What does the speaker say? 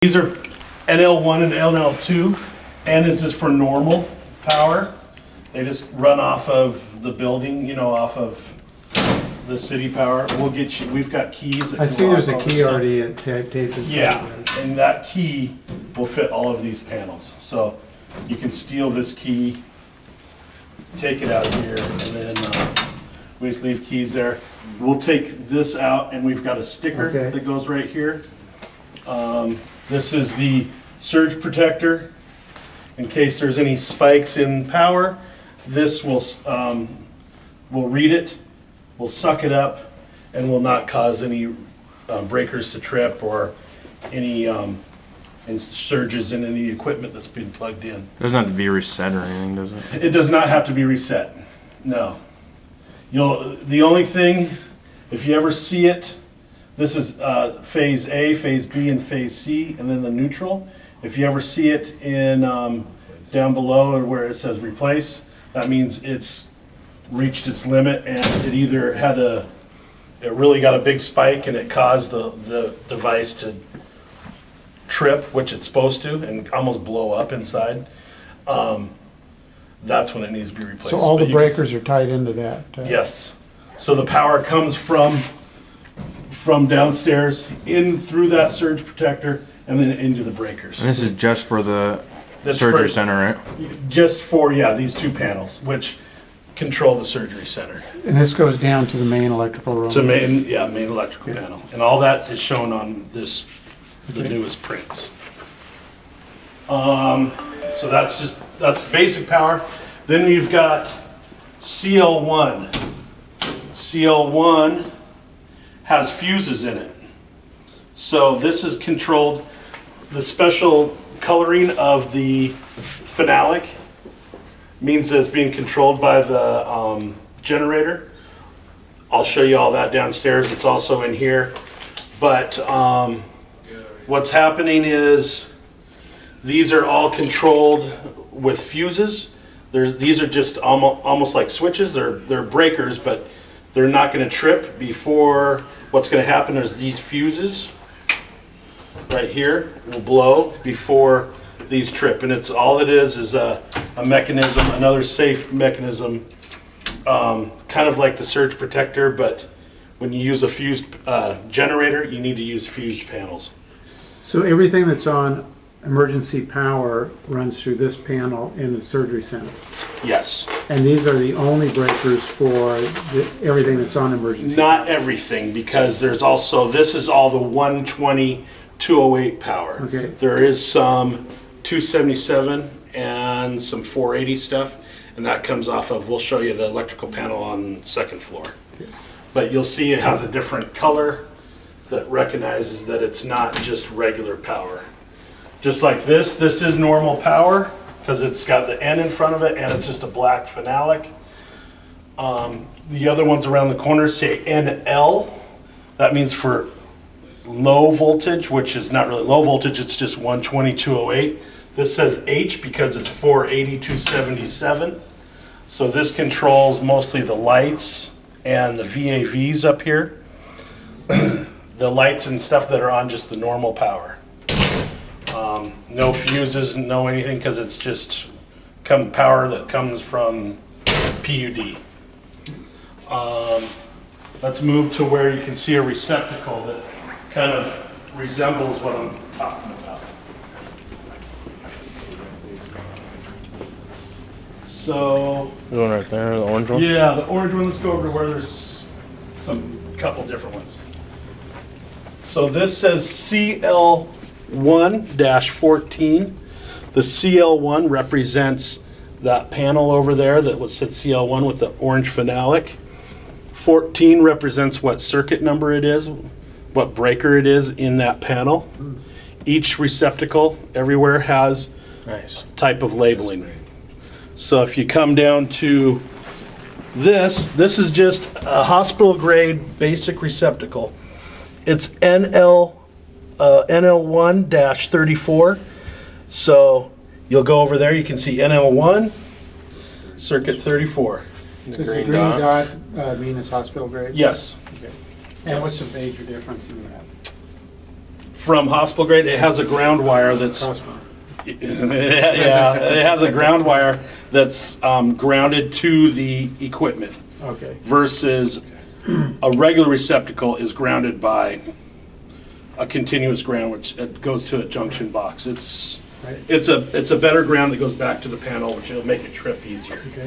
These are NL1 and NL2. N is just for normal power. They just run off of the building, off of the city power. We'll get you, we've got keys. I see there's a key already at David's. Yeah, and that key will fit all of these panels. So you can steal this key, take it out here, and then we just leave keys there. We'll take this out, and we've got a sticker that goes right here. This is the surge protector. In case there's any spikes in power, this will read it, will suck it up, and will not cause any breakers to trip or any surges in any equipment that's been plugged in. It doesn't have to be reset or anything, does it? It does not have to be reset. No. The only thing, if you ever see it, this is phase A, phase B, and phase C, and then the neutral. If you ever see it in down below where it says replace, that means it's reached its limit and it either it really got a big spike and it caused the device to trip, which it's supposed to, and almost blow up inside. That's when it needs to be replaced. So all the breakers are tied into that? Yes. So the power comes from downstairs in through that surge protector and then into the breakers. And this is just for the That's surgery for- center, right? Just for, these two panels, which control the surgery center. And this goes down to the main electrical room? To main electrical panel. And all that is shown on the newest prints. So that's basic power. Then we've got CL1. CL1 has fuses in it. So this is controlled, the special coloring of the phenolic means that it's being controlled by the generator. I'll show you all that downstairs. It's also in here. But what's happening is these are all controlled with fuses. These are just almost like switches. They're breakers, but they're not going to trip before. What's going to happen is these fuses right here will blow before these trip, and it's all it is a mechanism, another safe mechanism, kind of like the surge protector, but when you use a fused generator, you need to use fused panels. So everything that's on emergency power runs through this panel in the surgery center? Yes. And these are the only breakers for everything that's on emergency? Not everything, because there's also, this is all the 120, 208 power. Okay. There is some 277 and some 480 stuff, and that comes off of, we'll show you the electrical panel on the second floor. Okay. But you'll see it has a different color that recognizes that it's not just regular power. Just like this is normal power because it's got the N in front of it and it's just a black phenolic. The other ones around the corner say NL. That means for low voltage, which is not really low voltage, it's just 120, 208. This says H because it's 480, 277. So this controls mostly the lights and the VAVs up here. The lights and stuff that are on just the normal power. No fuses, no anything, because it's just power that comes from PUD. Let's move to where you can see a receptacle that kind of resembles what I'm talking about. So, The one right there, the orange one? yeah, the orange one, let's go over to where there's couple different ones. So this says CL1-14. The CL1 represents that panel over there that was said CL1 with the orange phenolic. 14 represents what circuit number it is, what breaker it is in that panel. Each receptacle everywhere has type of labeling. So if you come down to this is just a hospital grade basic receptacle. It's NL1-34. So you'll go over there, you can see NL1, circuit 34. Does the green dot mean it's hospital grade? Yes. Okay. And what's the major difference in that? from hospital grade, it has a ground wire that's, Crossbar. yeah, it has a ground wire that's grounded to the equipment Okay, versus a regular receptacle is grounded by a continuous ground, which it goes to a junction box. right. It's a better ground that goes back to the panel, which will make it trip easier. Okay.